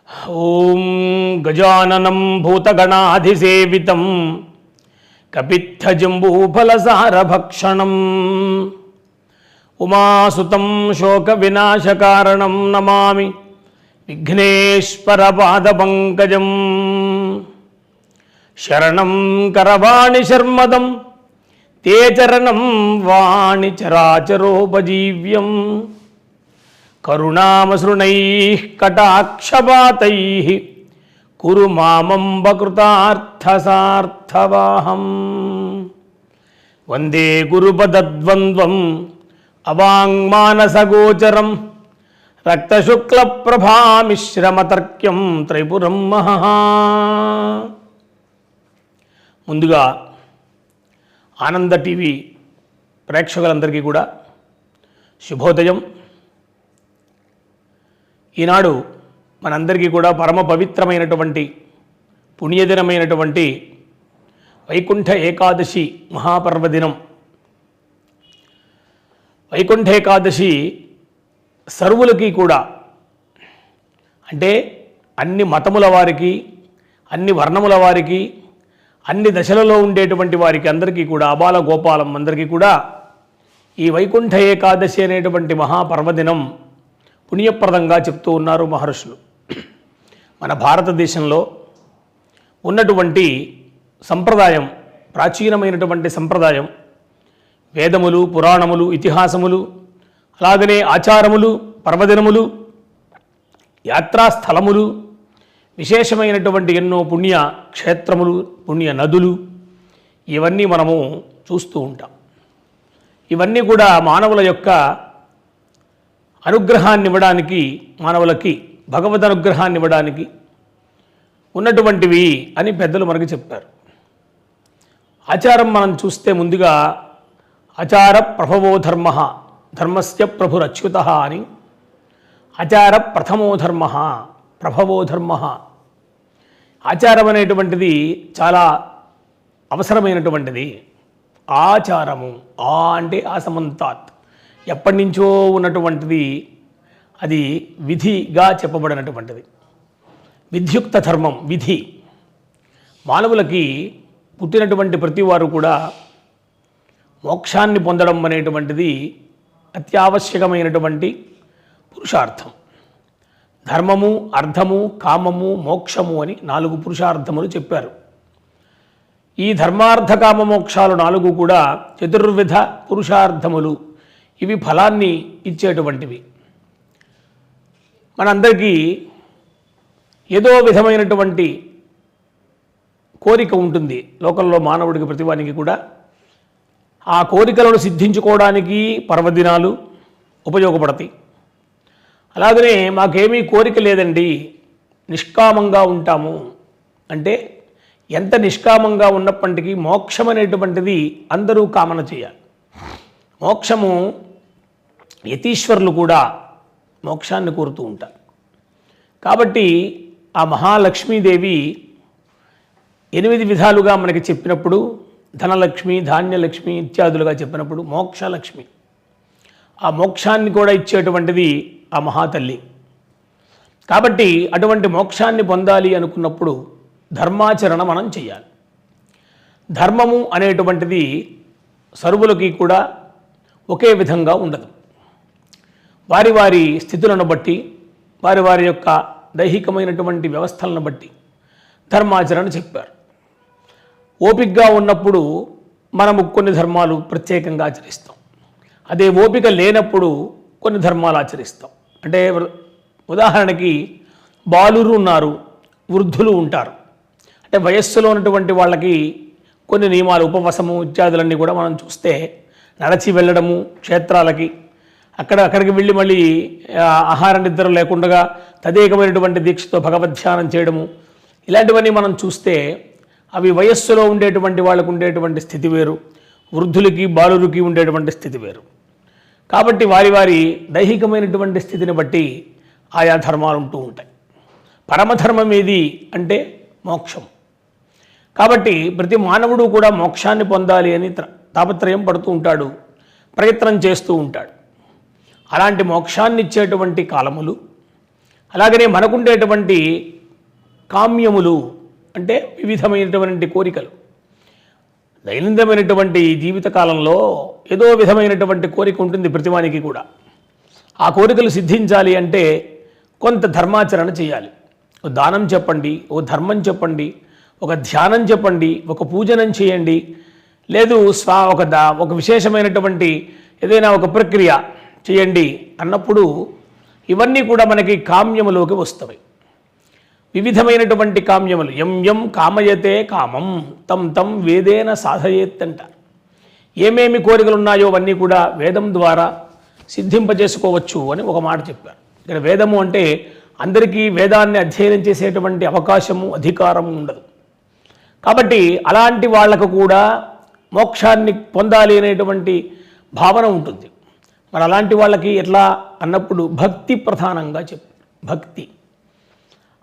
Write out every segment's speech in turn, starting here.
ఓం గజాననం భూతగణాధిసేవితం కపిత్థజంబూఫలసారభక్షణం ఉమాసుతం శోకవినాశకారణం నమామి విఘ్నేశ్వరపాదపంకజం. శరణం కరవాణి శర్మదం తే చరణం వాణి చరాచరోపజీవ్యం. కరుణామసృణైః కటాక్షపాతైః కురు మామంబ కృతార్థసార్థవాహం. వందే గురుపదద్వంద్వం అవాంగ్మానసగోచరం రక్తశుక్లప్రభామిశ్రమతర్క్యం త్రిపురం మహః. ముందుగా ఆనంద టీవీ ప్రేక్షకులందరికీ కూడా శుభోదయం. ఈనాడు మనందరికీ కూడా పరమ పవిత్రమైనటువంటి పుణ్యదినమైనటువంటి వైకుంఠ ఏకాదశి మహాపర్వదినం. వైకుంఠ ఏకాదశి సర్వులకి కూడా, అంటే అన్ని మతముల వారికి, అన్ని వర్ణముల వారికి, అన్ని దశలలో ఉండేటువంటి వారికి అందరికీ కూడా, అబాల గోపాలం అందరికీ కూడా ఈ వైకుంఠ ఏకాదశి అనేటువంటి మహాపర్వదినం పుణ్యప్రదంగా చెప్తూ ఉన్నారు మహర్షులు. మన భారతదేశంలో ఉన్నటువంటి సంప్రదాయం, ప్రాచీనమైనటువంటి సంప్రదాయం, వేదములు, పురాణములు, ఇతిహాసములు, అలాగనే ఆచారములు, పర్వదినములు, యాత్రాస్థలములు, విశేషమైనటువంటి ఎన్నో పుణ్య క్షేత్రములు, పుణ్య నదులు, ఇవన్నీ మనము చూస్తూ ఉంటాం. ఇవన్నీ కూడా మానవుల యొక్క అనుగ్రహాన్ని ఇవ్వడానికి, మానవులకి భగవద్ అనుగ్రహాన్ని ఇవ్వడానికి ఉన్నటువంటివి అని పెద్దలు మనకు చెప్పారు. ఆచారం మనం చూస్తే ముందుగా ఆచార ప్రభవో ధర్మ ధర్మస్య ప్రభురచ్యుత అని, ఆచార ప్రథమో ధర్మ ప్రభవో ధర్మ. ఆచారం అనేటువంటిది చాలా అవసరమైనటువంటిది. ఆచారము, ఆ అంటే ఆసమంతాత్, ఎప్పటి నుంచో ఉన్నటువంటిది, అది విధిగా చెప్పబడినటువంటిది. విధ్యుక్త ధర్మం, విధి. మానవులకి పుట్టినటువంటి ప్రతి వారు కూడా మోక్షాన్ని పొందడం అనేటువంటిది అత్యావశ్యకమైనటువంటి పురుషార్థం. ధర్మము, అర్థము, కామము, మోక్షము అని 4 పురుషార్థములు చెప్పారు. ఈ ధర్మార్థ కామ మోక్షాలు 4 కూడా చతుర్విధ పురుషార్థములు. ఇవి ఫలాన్ని ఇచ్చేటువంటివి. మనందరికీ ఏదో విధమైనటువంటి కోరిక ఉంటుంది లోకంలో, మానవుడికి ప్రతివానికి కూడా. ఆ కోరికలను సిద్ధించుకోవడానికి పర్వదినాలు ఉపయోగపడతాయి. అలాగనే మాకేమీ కోరిక లేదండి, నిష్కామంగా ఉంటాము అంటే, ఎంత నిష్కామంగా ఉన్నప్పటికీ మోక్షం అనేటువంటిది అందరూ కామన చేయాలి. మోక్షము యతీశ్వరులు కూడా మోక్షాన్ని కోరుతూ ఉంటారు. కాబట్టి ఆ మహాలక్ష్మీదేవి 8 విధాలుగా మనకి చెప్పినప్పుడు, ధనలక్ష్మి, ధాన్యలక్ష్మి ఇత్యాదులుగా చెప్పినప్పుడు మోక్షలక్ష్మి, ఆ మోక్షాన్ని కూడా ఇచ్చేటువంటిది ఆ మహాతల్లి. కాబట్టి అటువంటి మోక్షాన్ని పొందాలి అనుకున్నప్పుడు ధర్మాచరణ మనం చేయాలి. ధర్మము అనేటువంటిది సర్వులకి కూడా ఒకే విధంగా ఉండదు. వారి వారి స్థితులను బట్టి, వారి వారి యొక్క దైహికమైనటువంటి వ్యవస్థలను బట్టి ధర్మాచరణ చెప్పారు. ఓపికగా ఉన్నప్పుడు మనము కొన్ని ధర్మాలు ప్రత్యేకంగా ఆచరిస్తాం. అదే ఓపిక లేనప్పుడు కొన్ని ధర్మాలు ఆచరిస్తాం. అంటే ఉదాహరణకి బాలురు ఉన్నారు, వృద్ధులు ఉంటారు. అంటే వయస్సులో ఉన్నటువంటి వాళ్ళకి కొన్ని నియమాలు, ఉపవాసము ఇత్యాదులన్నీ కూడా మనం చూస్తే, నడచి వెళ్ళడము క్షేత్రాలకి, అక్కడికి వెళ్ళి మళ్ళీ ఆహార నిద్ర లేకుండా తదేకమైనటువంటి దీక్షతో భగవద్ధ్యానం చేయడము, ఇలాంటివన్నీ మనం చూస్తే అవి వయస్సులో ఉండేటువంటి వాళ్ళకు ఉండేటువంటి స్థితి వేరు, వృద్ధులకి బాలురికి ఉండేటువంటి స్థితి వేరు. కాబట్టి వారి వారి దైహికమైనటువంటి స్థితిని బట్టి ఆయా ధర్మాలు ఉంటూ ఉంటాయి. పరమధర్మం ఏది అంటే మోక్షం. కాబట్టి ప్రతి మానవుడు కూడా మోక్షాన్ని పొందాలి అని తాపత్రయం పడుతూ ఉంటాడు, ప్రయత్నం చేస్తూ ఉంటాడు. అలాంటి మోక్షాన్ని ఇచ్చేటువంటి కాలములు, అలాగనే మనకుండేటువంటి కామ్యములు అంటే వివిధమైనటువంటి కోరికలు. దైనందినమైనటువంటి జీవితకాలంలో ఏదో విధమైనటువంటి కోరిక ఉంటుంది ప్రతివానికి కూడా. ఆ కోరికలు సిద్ధించాలి అంటే కొంత ధర్మాచరణ చేయాలి. ఓ దానం చెప్పండి, ఓ ధర్మం చెప్పండి, ఒక ధ్యానం చెప్పండి, ఒక పూజనం చేయండి, లేదు ఒక విశేషమైనటువంటి ఏదైనా ఒక ప్రక్రియ చేయండి అన్నప్పుడు ఇవన్నీ కూడా మనకి కామ్యములోకి వస్తాయి. వివిధమైనటువంటి కామ్యములు. యం కామయతే కామం తం తం వేదేన సాధయేత్ అంటారు. ఏమేమి కోరికలు ఉన్నాయో అవన్నీ కూడా వేదం ద్వారా సిద్ధింపజేసుకోవచ్చు అని ఒక మాట చెప్పారు. ఇక్కడ వేదము అంటే అందరికీ వేదాన్ని అధ్యయనం చేసేటువంటి అవకాశము అధికారము ఉండదు. కాబట్టి అలాంటి వాళ్లకు కూడా మోక్షాన్ని పొందాలి అనేటువంటి భావన ఉంటుంది. మరి అలాంటి వాళ్ళకి ఎట్లా అన్నప్పుడు భక్తి ప్రధానంగా చెప్పారు. భక్తి,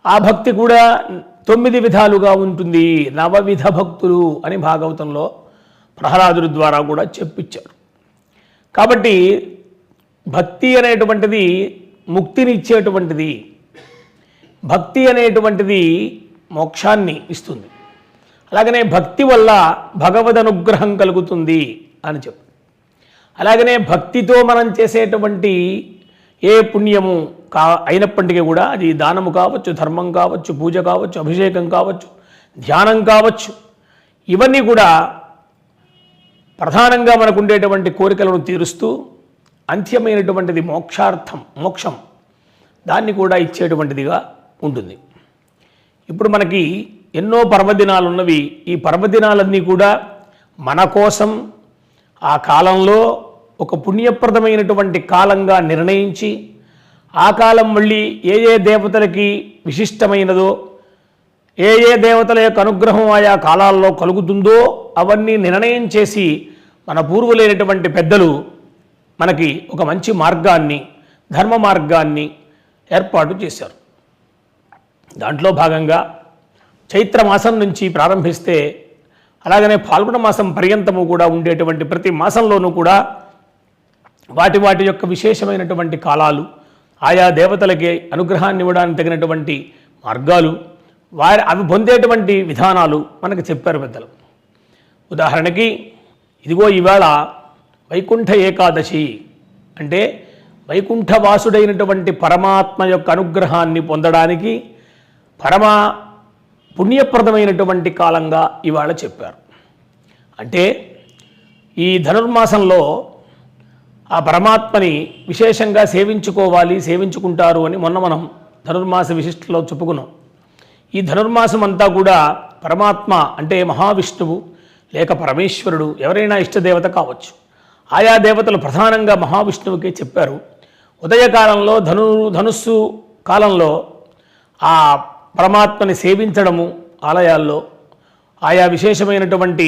ఆ భక్తి కూడా 9 విధాలుగా ఉంటుంది. 9 విధ భక్తులు అని భాగవతంలో ప్రహ్లాదుడి ద్వారా కూడా చెప్పించారు. కాబట్టి భక్తి అనేటువంటిది ముక్తిని ఇచ్చేటువంటిది. భక్తి అనేటువంటిది మోక్షాన్ని ఇస్తుంది. అలాగనే భక్తి వల్ల భగవద్ అనుగ్రహం కలుగుతుంది అని చెప్పారు. అలాగనే భక్తితో మనం చేసేటువంటి ఏ పుణ్యము అయినప్పటికీ కూడా అది దానము కావచ్చు, ధర్మం కావచ్చు, పూజ కావచ్చు, అభిషేకం కావచ్చు, ధ్యానం కావచ్చు, ఇవన్నీ కూడా ప్రధానంగా మనకు ఉండేటువంటి కోరికలను తీరుస్తూ అంత్యమైనటువంటిది మోక్షం దాన్ని కూడా ఇచ్చేటువంటిదిగా ఉంటుంది. ఇప్పుడు మనకి ఎన్నో పర్వదినాలు ఉన్నవి. ఈ పర్వదినాలన్నీ కూడా మన కోసం ఆ కాలంలో ఒక పుణ్యప్రదమైనటువంటి కాలంగా నిర్ణయించి ఆ కాలం మళ్ళీ ఏ దేవతలకి విశిష్టమైనదో, ఏ దేవతల యొక్క అనుగ్రహం ఆయా కాలాల్లో కలుగుతుందో అవన్నీ నిర్ణయం చేసి మన పూర్వులైనటువంటి పెద్దలు మనకి ఒక మంచి మార్గాన్ని, ధర్మ మార్గాన్ని ఏర్పాటు చేశారు. దాంట్లో భాగంగా చైత్రమాసం నుంచి ప్రారంభిస్తే అలాగనే ఫాల్గుణ మాసం పర్యంతము కూడా ఉండేటువంటి ప్రతి మాసంలోనూ కూడా వాటి యొక్క విశేషమైనటువంటి కాలాలు, ఆయా దేవతలకి అనుగ్రహాన్ని ఇవ్వడానికి తగినటువంటి మార్గాలు, అవి పొందేటువంటి విధానాలు మనకు చెప్పారు పెద్దలు. ఉదాహరణకి ఇదిగో ఇవాళ వైకుంఠ ఏకాదశి అంటే వైకుంఠవాసుడైనటువంటి పరమాత్మ యొక్క అనుగ్రహాన్ని పొందడానికి పరమ పుణ్యప్రదమైనటువంటి కాలంగా ఇవాళ చెప్పారు. అంటే ఈ ధనుర్మాసంలో ఆ పరమాత్మని విశేషంగా సేవించుకుంటారు అని మొన్న మనం ధనుర్మాస విశిష్టలో చెప్పుకున్నాం. ఈ ధనుర్మాసం అంతా కూడా పరమాత్మ అంటే మహావిష్ణువు లేక పరమేశ్వరుడు ఎవరైనా ఇష్టదేవత కావచ్చు. ఆయా దేవతలు ప్రధానంగా మహావిష్ణువుకే చెప్పారు. ఉదయకాలంలో ధనుస్సు కాలంలో ఆ పరమాత్మని సేవించడము, ఆలయాల్లో ఆయా విశేషమైనటువంటి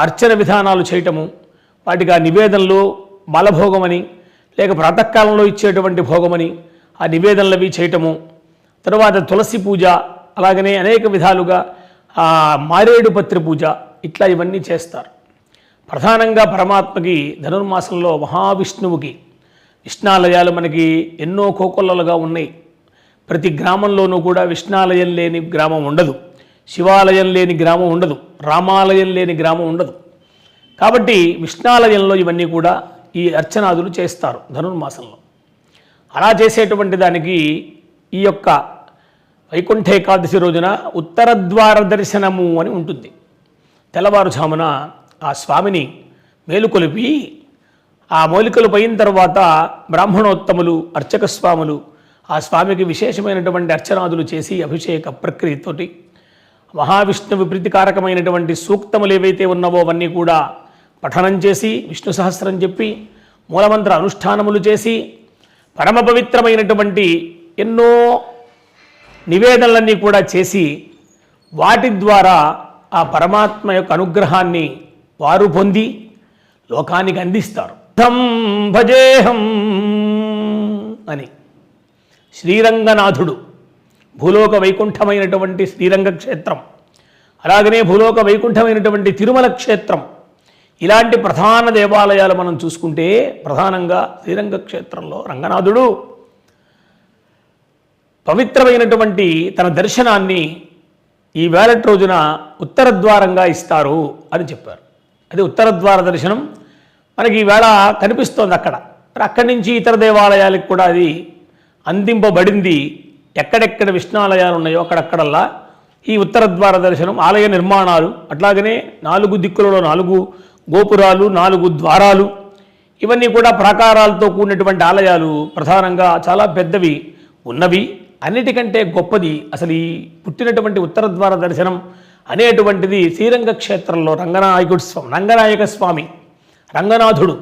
అర్చన విధానాలు చేయటము, వాటికి ఆ నివేదనలు బాలభోగమని లేక ప్రాతకాలంలో ఇచ్చేటువంటి భోగమని ఆ నివేదనలవి చేయటము, తరువాత తులసి పూజ, అలాగనే అనేక విధాలుగా మారేడు పత్రి పూజ, ఇట్లా ఇవన్నీ చేస్తారు. ప్రధానంగా పరమాత్మకి ధనుర్మాసంలో మహావిష్ణువుకి విష్ణాలయాలు మనకి ఎన్నో కోకొల్లలుగా ఉన్నాయి. ప్రతి గ్రామంలోనూ కూడా విష్ణాలయం లేని గ్రామం ఉండదు, శివాలయం లేని గ్రామం ఉండదు, రామాలయం లేని గ్రామం ఉండదు. కాబట్టి విష్ణాలయంలో ఇవన్నీ కూడా ఈ అర్చనాదులు చేస్తారు ధనుర్మాసంలో. అలా చేసేటువంటి దానికి ఈ యొక్క వైకుంఠ ఏకాదశి రోజున ఉత్తరద్వార దర్శనము అని ఉంటుంది. తెల్లవారుజామున ఆ స్వామిని మేలుకొలిపి ఆ మూలికలు పోయిన తర్వాత బ్రాహ్మణోత్తములు, అర్చక స్వాములు ఆ స్వామికి విశేషమైనటువంటి అర్చనాదులు చేసి అభిషేక ప్రక్రియతోటి మహావిష్ణువు ప్రీతికారకమైనటువంటి సూక్తములు ఏవైతే ఉన్నావో అవన్నీ కూడా పఠనం చేసి విష్ణు సహస్రం చెప్పి మూలమంత్ర అనుష్ఠానములు చేసి పరమ పవిత్రమైనటువంటి ఎన్నో నివేదనలన్నీ కూడా చేసి వాటి ద్వారా ఆ పరమాత్మ యొక్క అనుగ్రహాన్ని వారు పొంది లోకానికి అందిస్తారు. తం భజేహం అని శ్రీరంగనాథుడు భూలోక వైకుంఠమైనటువంటి శ్రీరంగ క్షేత్రం, అలాగనే భూలోక వైకుంఠమైనటువంటి తిరుమల క్షేత్రం, ఇలాంటి ప్రధాన దేవాలయాలు మనం చూసుకుంటే ప్రధానంగా శ్రీరంగ క్షేత్రంలో రంగనాథుడు పవిత్రమైనటువంటి తన దర్శనాన్ని ఈ వేళటి రోజున ఉత్తర ద్వారంగా ఇస్తారు అని చెప్పారు. అది ఉత్తర ద్వార దర్శనం మనకి ఈవేళ కనిపిస్తోంది అక్కడ. అక్కడి నుంచి ఇతర దేవాలయాలకు కూడా అది అందింపబడింది. ఎక్కడెక్కడ విష్ణాలయాలు ఉన్నాయో అక్కడక్కడల్లా ఈ ఉత్తర ద్వార దర్శనం, ఆలయ నిర్మాణాలు, అట్లాగనే 4 దిక్కులలో 4 గోపురాలు, 4 ద్వారాలు, ఇవన్నీ కూడా ప్రాకారాలతో కూడినటువంటి ఆలయాలు ప్రధానంగా చాలా పెద్దవి ఉన్నవి. అన్నిటికంటే గొప్పది అసలు ఈ పుట్టినటువంటి ఉత్తర ద్వార దర్శనం అనేటువంటిది శ్రీరంగ క్షేత్రంలో రంగనాయక స్వామి రంగనాథుడు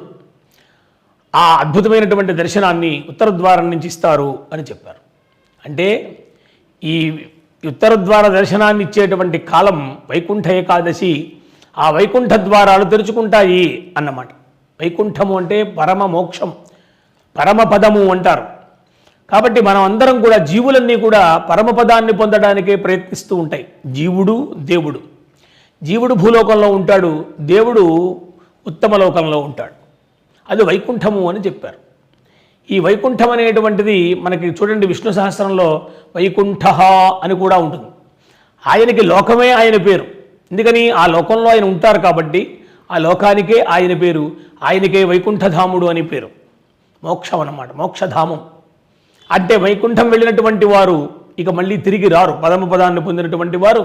ఆ అద్భుతమైనటువంటి దర్శనాన్ని ఉత్తర ద్వారం నుంచి ఇస్తారు అని చెప్పారు. అంటే ఈ ఉత్తర ద్వార దర్శనాన్ని ఇచ్చేటువంటి కాలం వైకుంఠ ఏకాదశి. ఆ వైకుంఠ ద్వారాలు తెరుచుకుంటాయి అన్నమాట. వైకుంఠము అంటే పరమ మోక్షం, పరమపదము అంటారు. కాబట్టి మనం అందరం కూడా, జీవులన్నీ కూడా పరమపదాన్ని పొందడానికే ప్రయత్నిస్తూ ఉంటాయి. జీవుడు భూలోకంలో ఉంటాడు, దేవుడు ఉత్తమ లోకంలో ఉంటాడు. అది వైకుంఠము అని చెప్పారు. ఈ వైకుంఠం అనేటువంటిది మనకి చూడండి, విష్ణు సహస్రంలో వైకుంఠ అని కూడా ఉంటుంది. ఆయనకి లోకమే ఆయన పేరు. ఎందుకని ఆ లోకంలో ఆయన ఉంటారు కాబట్టి ఆ లోకానికే ఆయన పేరు. ఆయనకే వైకుంఠధాముడు అని పేరు. మోక్షం అన్నమాట, మోక్షధామం. అంటే వైకుంఠం వెళ్ళినటువంటి వారు ఇక మళ్ళీ తిరిగి రారు. పదాన్ని పొందినటువంటి వారు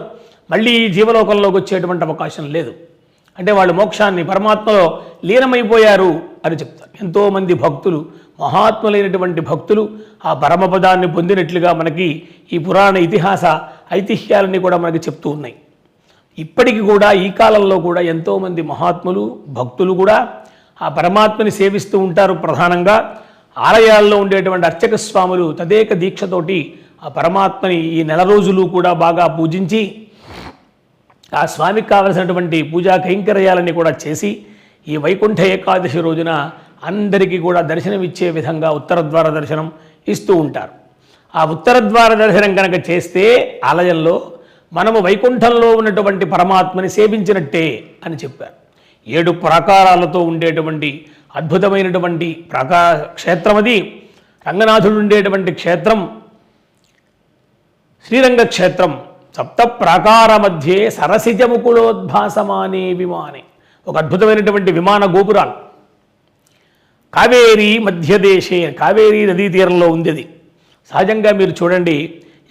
మళ్ళీ ఈ జీవలోకంలోకి వచ్చేటువంటి అవకాశం లేదు. అంటే వాళ్ళు మోక్షాన్ని, పరమాత్మలో లీనమైపోయారు అని చెప్తారు. ఎంతోమంది భక్తులు, మహాత్ములైనటువంటి భక్తులు ఆ పరమపదాన్ని పొందినట్లుగా మనకి ఈ పురాణ ఇతిహాస ఐతిహ్యాలన్నీ కూడా మనకి చెప్తూ ఉన్నాయి. ఇప్పటికీ కూడా ఈ కాలంలో కూడా ఎంతోమంది మహాత్ములు, భక్తులు కూడా ఆ పరమాత్మని సేవిస్తూ ఉంటారు. ప్రధానంగా ఆలయాల్లో ఉండేటువంటి అర్చక స్వాములు తదేక దీక్షతోటి ఆ పరమాత్మని ఈ నెల రోజులు కూడా బాగా పూజించి ఆ స్వామికి కావలసినటువంటి పూజా కైంకర్యాలన్నీ కూడా చేసి ఈ వైకుంఠ ఏకాదశి రోజున అందరికీ కూడా దర్శనం ఇచ్చే విధంగా ఉత్తర ద్వార దర్శనం ఇస్తూ ఉంటారు. ఆ ఉత్తర ద్వార దర్శనం కనుక చేస్తే ఆలయంలో మనము వైకుంఠంలో ఉన్నటువంటి పరమాత్మని సేవించినట్టే అని చెప్పారు. 7 ప్రాకారాలతో ఉండేటువంటి అద్భుతమైనటువంటి క్షేత్రం అది. రంగనాథుడు ఉండేటువంటి క్షేత్రం శ్రీరంగ క్షేత్రం. 7 ప్రాకార మధ్యే సరసిజముకులోద్భాసమానే విమానే, ఒక అద్భుతమైనటువంటి విమాన గోపురాలు. కావేరీ మధ్యదేశే, కావేరీ నదీ తీరంలో ఉంది అది. సహజంగా మీరు చూడండి,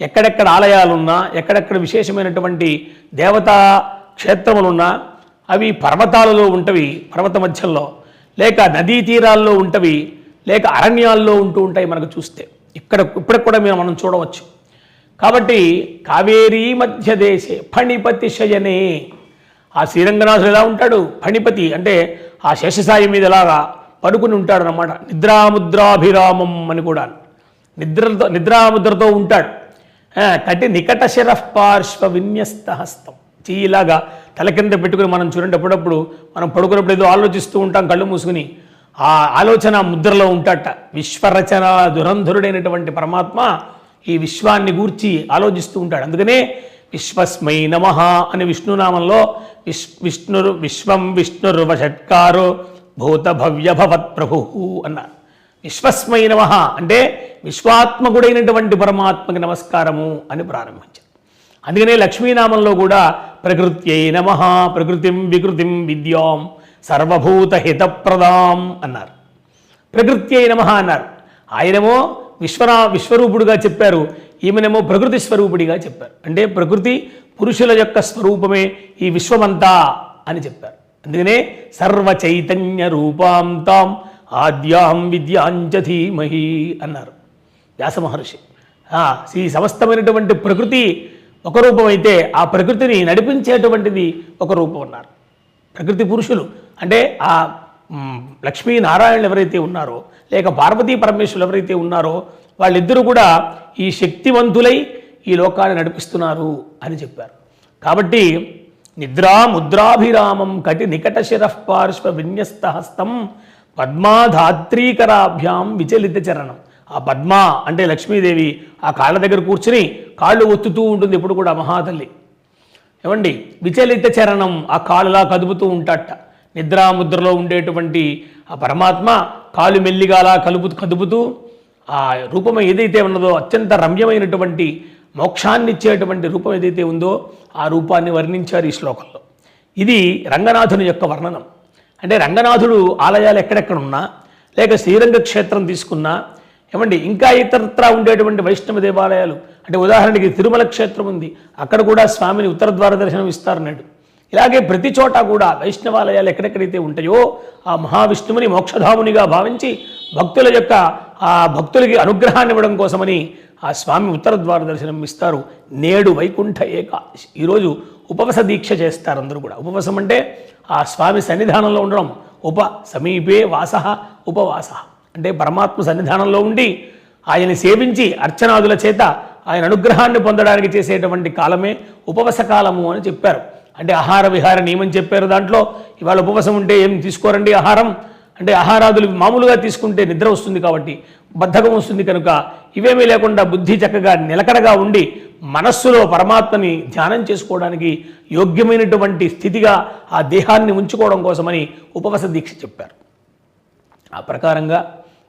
ఎక్కడెక్కడ ఆలయాలున్నా, ఎక్కడెక్కడ విశేషమైనటువంటి దేవతా క్షేత్రములున్నా అవి పర్వతాలలో ఉంటవి, పర్వత మధ్యంలో, లేక నదీ తీరాల్లో ఉంటవి, లేక అరణ్యాల్లో ఉంటూ ఉంటాయి. మనకు చూస్తే ఇప్పటికి కూడా మనం చూడవచ్చు. కాబట్టి కావేరీ మధ్యదేశే ఫణిపతి శయనే, ఆ శ్రీరంగనాథుడు ఎలా ఉంటాడు? ఫణిపతి అంటే ఆ శేషసాయి మీద ఎలాగా పడుకుని ఉంటాడు అన్నమాట. నిద్రాముద్రాభిరామం అని కూడా నిద్రాముద్రతో ఉంటాడు. కటి నికట శిరః పార్శ్వ విన్యస్త హస్తం, చీలాగా తల కింద పెట్టుకుని మనం చూడండి. అప్పుడప్పుడు మనం పడుకున్నప్పుడు ఏదో ఆలోచిస్తూ ఉంటాం కళ్ళు మూసుకుని, ఆ ఆలోచన ముద్రలో ఉంటాట. విశ్వరచన దురంధరుడైనటువంటి పరమాత్మ ఈ విశ్వాన్ని గూర్చి ఆలోచిస్తూ ఉంటాడు. అందుకనే విశ్వస్మై నమః అని విష్ణునామంలో విశ్వం విష్ణుర్వషట్కారో భూత భవ్య భవత్ ప్రభు అన్నారు. విశ్వస్మై నమః అంటే విశ్వాత్మకుడైనటువంటి పరమాత్మకి నమస్కారము అని ప్రారంభించారు. అందుకనే లక్ష్మీనామంలో కూడా ప్రకృత్యై నమః, ప్రకృతిం వికృతిం విద్యాం సర్వభూతహితప్రదాం అన్నారు. ప్రకృత్యై నమః అన్నారు. ఆయనేమో విశ్వరూపుడుగా చెప్పారు, ఈమెనేమో ప్రకృతి స్వరూపుడిగా చెప్పారు. అంటే ప్రకృతి పురుషుల యొక్క స్వరూపమే ఈ విశ్వమంతా అని చెప్పారు. అందుకనే సర్వ చైతన్య రూపాం తాం ఆద్యాం విద్యాంచ ధీమహి అన్నారు వ్యాస మహర్షి. ఈ సమస్తమైనటువంటి ప్రకృతి ఒక రూపం అయితే ఆ ప్రకృతిని నడిపించేటువంటిది ఒక రూపం అన్నారు. ప్రకృతి పురుషులు అంటే ఆ లక్ష్మీనారాయణులు ఎవరైతే ఉన్నారో, లేక పార్వతీ పరమేశ్వరులు ఎవరైతే ఉన్నారో, వాళ్ళిద్దరూ కూడా ఈ శక్తివంతులై ఈ లోకాన్ని నడిపిస్తున్నారు అని చెప్పారు. కాబట్టి నిద్రాముద్రాభిరామం కటి నికట శిరః పార్శ్వ విన్యస్త హస్తం పద్మాధాత్రీకరాభ్యాం విచలిత చరణం. ఆ పద్మ అంటే లక్ష్మీదేవి ఆ కాళ్ళ దగ్గర కూర్చుని కాళ్ళు ఒత్తుతూ ఉంటుంది ఎప్పుడు కూడా మహాతల్లి. ఏమండి, విచలిత చరణం, ఆ కాళ్ళలా కదుపుతూ ఉంటాట. నిద్రాముద్రలో ఉండేటువంటి ఆ పరమాత్మ కాళ్ళు మెల్లిగా అలా కదుపుతూ ఆ రూపం ఏదైతే ఉన్నదో అత్యంత రమ్యమైనటువంటి మోక్షాన్ని ఇచ్చేటువంటి రూపం ఏదైతే ఉందో ఆ రూపాన్ని వర్ణించారు ఈ శ్లోకంలో. ఇది రంగనాథుని యొక్క వర్ణనం. అంటే రంగనాథుడు ఆలయాలు ఎక్కడెక్కడ ఉన్నా, లేక శ్రీరంగ క్షేత్రం తీసుకున్నా, ఏమండి ఇంకా ఇతరత్రా ఉండేటువంటి వైష్ణవ దేవాలయాలు, అంటే ఉదాహరణకి తిరుమల క్షేత్రం ఉంది, అక్కడ కూడా స్వామిని ఉత్తర ద్వార దర్శనం ఇస్తారన్నాడు. ఇలాగే ప్రతి చోట కూడా వైష్ణవాలయాలు ఎక్కడెక్కడైతే ఉంటాయో ఆ మహావిష్ణువుని మోక్షధామునిగా భావించి భక్తుల యొక్క ఆ భక్తులకి అనుగ్రహాన్ని ఇవ్వడం కోసమని ఆ స్వామి ఉత్తర ద్వార దర్శనం ఇస్తారు. నేడు వైకుంఠ ఏకాదశి, ఈరోజు ఉపవస దీక్ష చేస్తారు అందరూ కూడా. ఉపవసం అంటే ఆ స్వామి సన్నిధానంలో ఉండడం. సమీపే వాస ఉపవాస అంటే పరమాత్మ సన్నిధానంలో ఉండి ఆయన్ని సేవించి అర్చనాదుల చేత ఆయన అనుగ్రహాన్ని పొందడానికి చేసేటువంటి కాలమే ఉపవస కాలము అని చెప్పారు. అంటే ఆహార విహార నియమం చెప్పారు. దాంట్లో ఇవాళ ఉపవాసం ఉంటే ఏం తీసుకోరండి ఆహారం, అంటే ఆహారాదులు మామూలుగా తీసుకుంటే నిద్ర వస్తుంది కాబట్టి బద్ధకం వస్తుంది కనుక ఇవేమీ లేకుండా బుద్ధి చక్కగా నిలకడగా ఉండి మనస్సులో పరమాత్మని ధ్యానం చేసుకోవడానికి యోగ్యమైనటువంటి స్థితిగా ఆ దేహాన్ని ఉంచుకోవడం కోసమని ఉపవాస దీక్ష చెప్పారు. ఆ ప్రకారంగా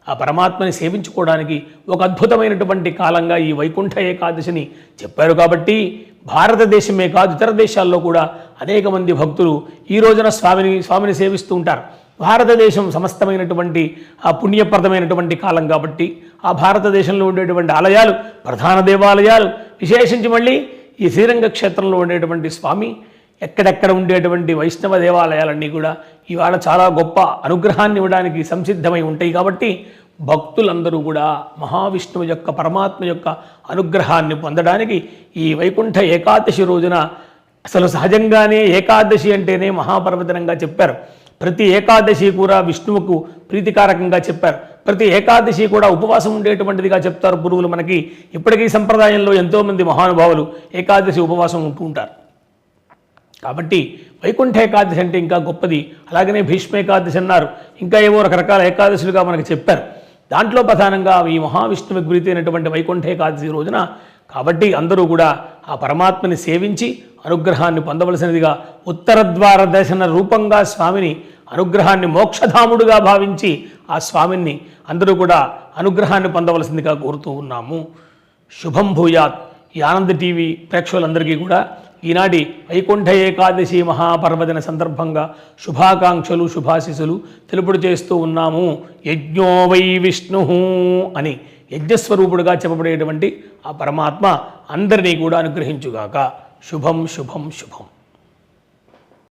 ఆ పరమాత్మని సేవించుకోవడానికి ఒక అద్భుతమైనటువంటి కాలంగా ఈ వైకుంఠ ఏకాదశిని చెప్పారు. కాబట్టి భారతదేశమే కాదు ఇతర దేశాల్లో కూడా అనేక మంది భక్తులు ఈ రోజున స్వామిని సేవిస్తూ ఉంటారు. భారతదేశం సమస్తమైనటువంటి ఆ పుణ్యప్రదమైనటువంటి కాలం కాబట్టి ఆ భారతదేశంలో ఉండేటువంటి ఆలయాలు, ప్రధాన దేవాలయాలు, విశేషించి మళ్ళీ ఈ శ్రీరంగ క్షేత్రంలో ఉండేటువంటి స్వామి, ఎక్కడెక్కడ ఉండేటువంటి వైష్ణవ దేవాలయాలన్నీ కూడా ఇవాళ చాలా గొప్ప అనుగ్రహాన్ని ఇవ్వడానికి సంసిద్ధమై ఉంటాయి. కాబట్టి భక్తులందరూ కూడా మహావిష్ణువు యొక్క పరమాత్మ యొక్క అనుగ్రహాన్ని పొందడానికి ఈ వైకుంఠ ఏకాదశి రోజున, అసలు సహజంగానే ఏకాదశి అంటేనే మహాపర్వదినంగా చెప్పారు. ప్రతి ఏకాదశి కూడా విష్ణువుకు ప్రీతికారకంగా చెప్పారు. ప్రతి ఏకాదశి కూడా ఉపవాసం ఉండేటువంటిదిగా చెప్తారు గురువులు మనకి. ఇప్పటికీ సంప్రదాయంలో ఎంతోమంది మహానుభావులు ఏకాదశి ఉపవాసం ఉంటూ ఉంటారు. కాబట్టి వైకుంఠ ఏకాదశి అంటే ఇంకా గొప్పది. అలాగనే భీష్మ ఏకాదశి అన్నారు, ఇంకా ఏవో రకరకాల ఏకాదశులుగా మనకు చెప్పారు. దాంట్లో ప్రధానంగా ఈ మహావిష్ణువుకి ప్రీతైనటువంటి వైకుంఠ ఏకాదశి రోజున కాబట్టి అందరూ కూడా ఆ పరమాత్మని సేవించి అనుగ్రహాన్ని పొందవలసినదిగా, ఉత్తర ద్వార దర్శన రూపంగా స్వామిని అనుగ్రహాన్ని మోక్షధాముడుగా భావించి ఆ స్వామిని అందరూ కూడా అనుగ్రహాన్ని పొందవలసిందిగా కోరుతూ ఉన్నాము. శుభం భూయాత్. ఈ ఆనంద్ టీవీ ప్రేక్షకులందరికీ కూడా ఈనాటి వైకుంఠ ఏకాదశి మహాపర్వదిన సందర్భంగా శుభాకాంక్షలు, శుభాశిసులు తెలుపుడు చేస్తూ ఉన్నాము. యజ్ఞో వై విష్ణు అని యజ్ఞస్వరూపుడుగా చెప్పబడేటువంటి ఆ పరమాత్మ అందరినీ కూడా అనుగ్రహించుగాక. శుభం శుభం శుభం.